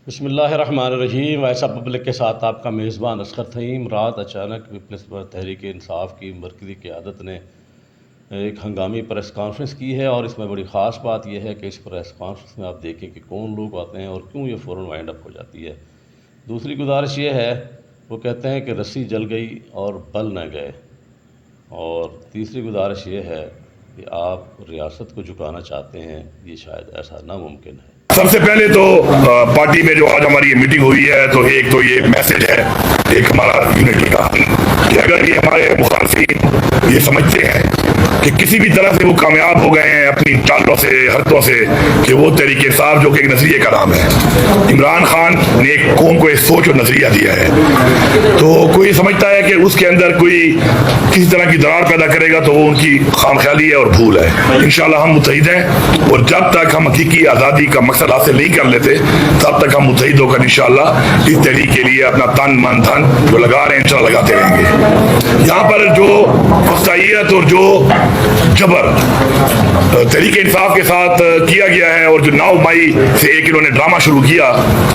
बिस्मिल्लाहिर्रहमानिर्रहीम। वैसा पब्लिक के साथ आपका मेज़बान असगर थईम। रात अचानक पीपल्स तहरीक इंसाफ की मरकज़ी क़यादत ने एक हंगामी प्रेस कॉन्फ्रेंस की है और इसमें बड़ी ख़ास बात यह है कि इस प्रेस कॉन्फ्रेंस में आप देखें कि कौन लोग आते हैं और क्यों ये फ़ौरन वाइंड अप हो जाती है। दूसरी गुजारिश ये है, वो कहते हैं कि रस्सी जल गई और बल न गए। और तीसरी गुजारिश ये है कि आप रियासत को झुकाना चाहते हैं, ये शायद ऐसा नामुमकिन है। सबसे पहले तो पार्टी में जो आज हमारी ये मीटिंग हुई है, तो एक तो ये मैसेज है एक हमारा यूनिटी का कि अगर ये हमारे मुखालफिन ये समझते हैं कि किसी भी तरह से वो कामयाब हो गए हैं अपनी चालों से हरकतों से, कि वो तरीके साफ जो कि एक नजरिए का नाम है। इमरान खान ने एक कौम को एक सोच और नजरिया दिया है, तो कोई समझता है कि उसके अंदर कोई किसी तरह की दरार पैदा करेगा तो वो उनकी खामख्याली है और भूल है। इंशाल्लाह हम मुत्तहिद हैं और जब तक हम हकीकी आज़ादी का मकसद हासिल नहीं कर लेते तब तक हम मुत्तहिद होकर इंशाल्लाह इस तहरीक के लिए अपना तन मन धन जो लगा रहे हैं इंशाल्लाह लगाते रहेंगे। यहाँ पर जो अख्तारियत और जो जबर तहरीक इंसाफ के साथ किया गया है और जो 9 मई से एक इन्होंने ड्रामा शुरू किया,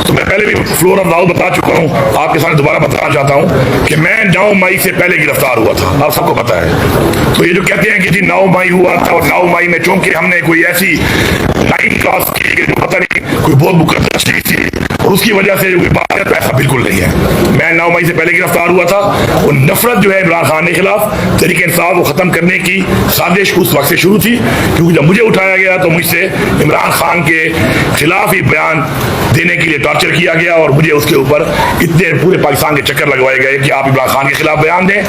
तो मैं पहले भी फ्लोर ऑफ दाऊद बता चुका हूँ, आपके सामने दोबारा बताना चाहता हूँ कि मैं 9 मई से पहले गिरफ्तार हुआ था, आप सबको पता है। तो ये जो कहते हैं कि जी 9 मई हुआ था और 9 मई में चूंकि हमने कोई ऐसी लाइन क्रॉस की कि पता नहीं कोई बहुत मुकद्दस चीज थी और उसकी वजह से कोई बात है, तो ऐसा बिल्कुल नहीं है। मैं 9 मई से पहले गिरफ्तार हुआ था और नफरत जो है इमरान खान के खिलाफ तहरीक इंसाफ को खत्म करने की साजिश उस वक्त से शुरू थी, क्योंकि जब मुझे उठाया गया तो मुझसे इमरान खान के खिलाफ ही बयान देने के लिए टॉर्चर किया गया और मुझे उसके ऊपर इतने पूरे पाकिस्तान के चक्कर लगवाए गए कि आप इमरान खान के खिलाफ बयान दें,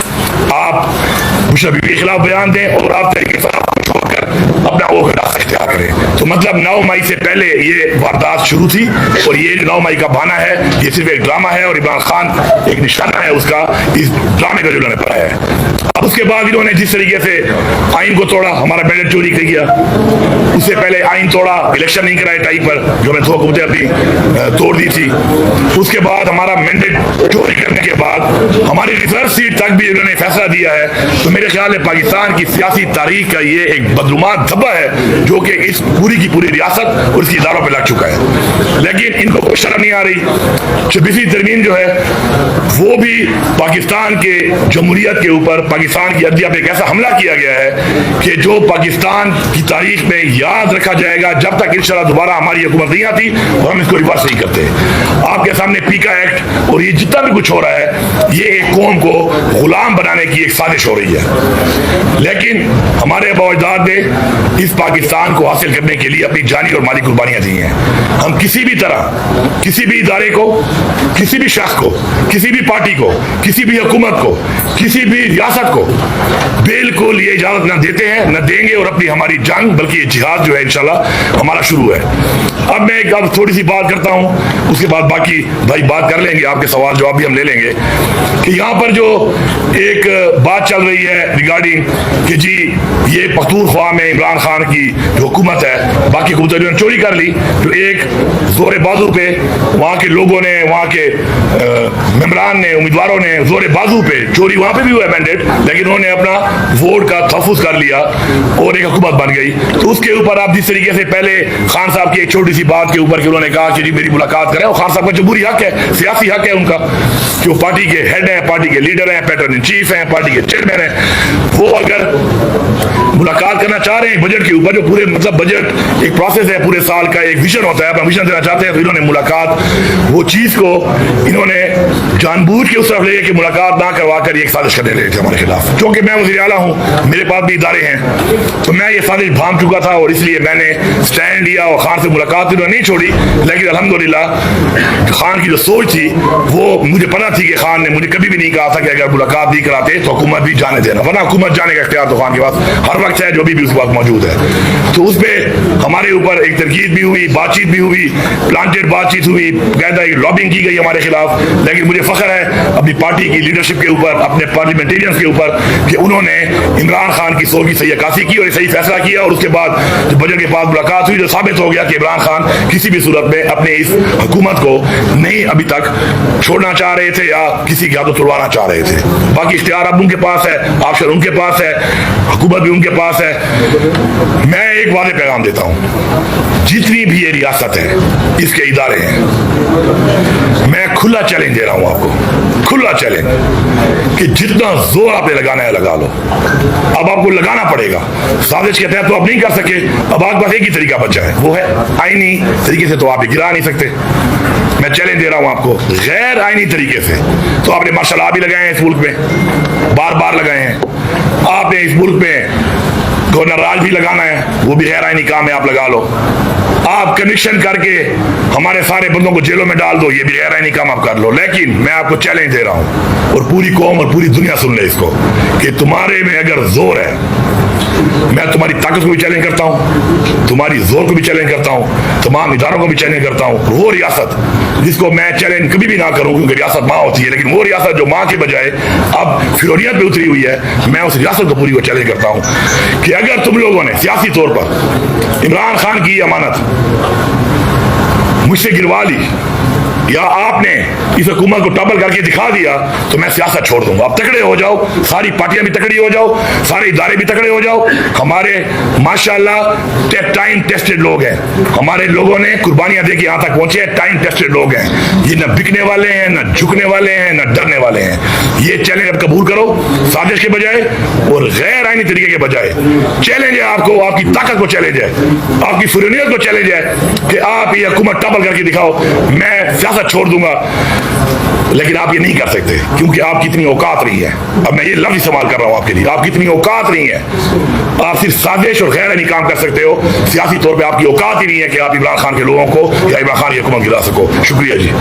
आप मुशर्रफ बीवी के खिलाफ बयान दें और आप तहरीक इंसाफ को छोड़कर अपना वो रास्ता इख्तियार करें। तो मतलब 9 मई से पहले ये वारदात शुरू थी और ये 9 मई का बहाना है, ये सिर्फ एक ड्रामा है और इमरान खान एक निशाना है उसका, इस ड्रामे का जो उन्होंने पढ़ा है। अब उसके बाद इन्होंने जिस तरीके से आइन को तोड़ा, हमारा मैंडेट चोरी कर गया, उससे पहले आइन तोड़ा, इलेक्शन नहीं कराए टाइम पर, जो मैं 2 हुकूमतें अपनी तोड़ दी थी। उसके बाद हमारा मैंडेट चोरी करने के बाद हमारी रिजर्व सीट तक भी इन्होंने फैसला दिया है। तो मेरे ख्याल में पाकिस्तान की सियासी तारीख का ये एक बदनुमा धब्बा है जो कि इस पूरी की पूरी रियासत और इसकी इदारों पर लग चुका है। लेकिन इनको कोई शर्म नहीं आ रही। 26वीं तरमीम जो है वो भी पाकिस्तान के जमहूरियत के ऊपर, पाकिस्तान की अदलिया पे एक ऐसा हमला किया गया है कि जो पाकिस्तान की तारीख में याद रखा जाएगा जब तक इंशाल्लाह दोबारा हमारी हुकूमत नहीं आती और हम इसको रिवर्स नहीं करते। आपके सामने पीका एक्ट और ये जितना भी कुछ हो रहा है, ये एक कौम को गुलाम बनाने की एक साजिश हो रही है। लेकिन हमारे अबाजदाद ने इस पाकिस्तान को हासिल करने के लिए अपनी जानी और माली कुर्बानियां दी हैं। हम किसी भी तरह किसी भी इदारे को, किसी भी शख्स को, किसी भी पार्टी को, किसी भी हुकूमत को, किसी भी रियासत को बिल्कुल ये इजाजत न देते हैं, न देंगे। और अपनी हमारी जंग बल्कि ये जिहाद जो है इंशाल्लाह हमारा शुरू है। अब मैं एक थोड़ी सी बात करता हूं, उसके बाद बाकी भाई बात कर लेंगे, आपके सवाल जवाब भी हम ले लेंगे। कि यहाँ पर जो एक बात चल रही है रिगार्डिंग कि जी ये पख्तूनख्वा में इमरान खान की जो हुकूमत है, बाकी हुकूमतें ने चोरी कर ली, तो एक जोर बाजू पे वहाँ के लोगों ने, वहाँ के मेंबरान ने, उम्मीदवारों ने जोर बाजू पे, चोरी वहाँ पे भी हुआ मैंडेट, लेकिन उन्होंने अपना वोट का तहफ़्फ़ुज़ कर लिया और एक हुकूमत बन गई। तो उसके ऊपर आप जिस तरीके से पहले खान साहब की एक छोटी सी बात के ऊपर कि उन्होंने कहा कि जी मेरी मुलाकात करें, और खान साहब का जमहूरी हक है, सियासी हक है उनका, कि वो पार्टी के हेड हैं, पार्टी के लीडर हैं, पैटर्न इन चीफ हैं, पार्टी के चेयरमैन हैं। वो अगर मुलाकात करना चाह रहे हैं बजट के ऊपर, जो पूरे मतलब बजट एक प्रोसेस है, पूरे साल का एक विजन होता है, अपना विजन देना चाहते हैं, तो इन्होंने मुलाकात वो चीज को इन्होंने जानबूझ के उस तरफ ले कि मुलाकात ना करवा कर एक साजिश करने लगे थे हमारे खिलाफ। क्योंकि मैं वज़ीर आला हूँ, मेरे पास भी इदारे हैं, तो मैं ये साजिश भांप चुका था और इसलिए मैंने स्टैंड लिया और खान से मुलाकात इन्होंने नहीं छोड़ी। लेकिन अल्हम्दुलिल्लाह खान की जो सोच थी वो मुझे पता थी कि खान ने मुझे कभी भी नहीं कहा था कि अगर मुलाकात नहीं कराते तो हुकूमत भी जाने देना, वरना हुकूमत जाने का इख्तियार तो खान के पास हर वक्त है, जो भी उस वक्त मौजूद है। तो उस पर हमारे ऊपर एक तरकीब भी हुई, बातचीत भी हुई, प्लांटेड बातचीत हुई, कायदा लॉबिंग की गई हमारे खिलाफ। लेकिन मुझे फख्र है अपनी पार्टी की लीडरशिप के ऊपर, अपने पार्लियामेंटेरियंस के ऊपर, कि उन्होंने इमरान खान की सोच की सही अक्कासी की और सही फैसला किया। और उसके बाद जब बजट के बाद मुलाकात हुई तो साबित हो गया कि इमरान खान किसी भी सूरत में अपने इस हुकूमत को नहीं अभी तक छोड़ना चाह रहे थे या किसी के हाथों तुड़वाना चाह रहे थे। बाकी इख्तियार अब उनके पास है, ऑप्शन उनके पास है, हुकूमत भी उनके पास है। मैं एक वादे पैगाम देता हूँ, जितनी भी ये रियासत है, इसके इदारे हैं, खुला चैलेंज दे रहा हूं आपको, खुला चैलेंज कि जितना जोर आपने लगाना है लगा लो। अब आपको लगाना पड़ेगा। साजिश के तहत तो आप नहीं कर सके, अब आपके पास एक ही तरीका बचा है, वो है आईनी तरीके से। तो आप गिरा नहीं सकते। मैं चैलेंज दे रहा हूं आपको, गैर आईनी तरीके से। तो आपने मार्शल भी लगाए हैं इस मुल्क में, बार बार लगाए हैं। आपने इस मुल्क में गवर्नर राज भी लगाना है, वो भी गैर आईनी काम है, आप लगा लो। आप कमीशन करके हमारे सारे बंदों को जेलों में डाल दो, ये भी गैर आईनी काम आप कर लो। लेकिन मैं आपको चैलेंज दे रहा हूं, और पूरी कौम और पूरी दुनिया सुन ले इसको, कि तुम्हारे में अगर जोर है, मैं तुम्हारी ताकत को भी चैलेंज करता हूं, तुम्हारी जोर को भी चैलेंज करता हूं, तमाम इदारों को भी चैलेंज करता हूं। वो रियासत जिसको मैं चैलेंज कभी भी ना करूं, क्योंकि रियासत माँ होती है, लेकिन वो रियासत जो माँ के बजाय अब फिरौनियत पे उतरी हुई है, मैं उस रियासत को पूरी को चैलेंज करता हूं कि अगर तुम लोगों ने सियासी तौर पर इमरान खान की अमानत मुझसे गिरवा ली, या आपने इस हुकूमत को टबल करके दिखा दिया, तो मैं सियासत छोड़ दूंगा। आप तकड़े हो जाओ, सारी पार्टियां भी तकड़ी हो जाओ, सारे इदारे भी तकड़े हो जाओ। हमारे माशाल्लाह टाइम टेस्टेड लोग हैं, हमारे लोगों ने कुर्बानियां देके यहां तक पहुंचे हैं, टाइम टेस्टेड लोग हैं। ये न बिकने वाले हैं, न झुकने वाले हैं, न डरने वाले हैं। ये चैलेंज अब कबूल करो, साजिश के बजाय और गैर आईनी तरीके के बजाय। चैलेंज है आपको, आपकी ताकत को चैलेंज है, आपकी फुरनियत को चैलेंज है कि आप ये हुकूमत टबल करके दिखाओ, मैं सियासत छोड़ दूंगा। लेकिन आप ये नहीं कर सकते, क्योंकि आपकी इतनी औकात नहीं है। अब मैं ये लफ्ज इस्तेमाल कर रहा हूं आपके लिए, आपकी इतनी औकात नहीं है। आप सिर्फ साजिश और गैर आईनी काम कर सकते हो, सियासी तौर पे आपकी औकात ही नहीं है कि आप इमरान खान के लोगों को या इमरान खान की हुकूमत गिरा सको। शुक्रिया जी।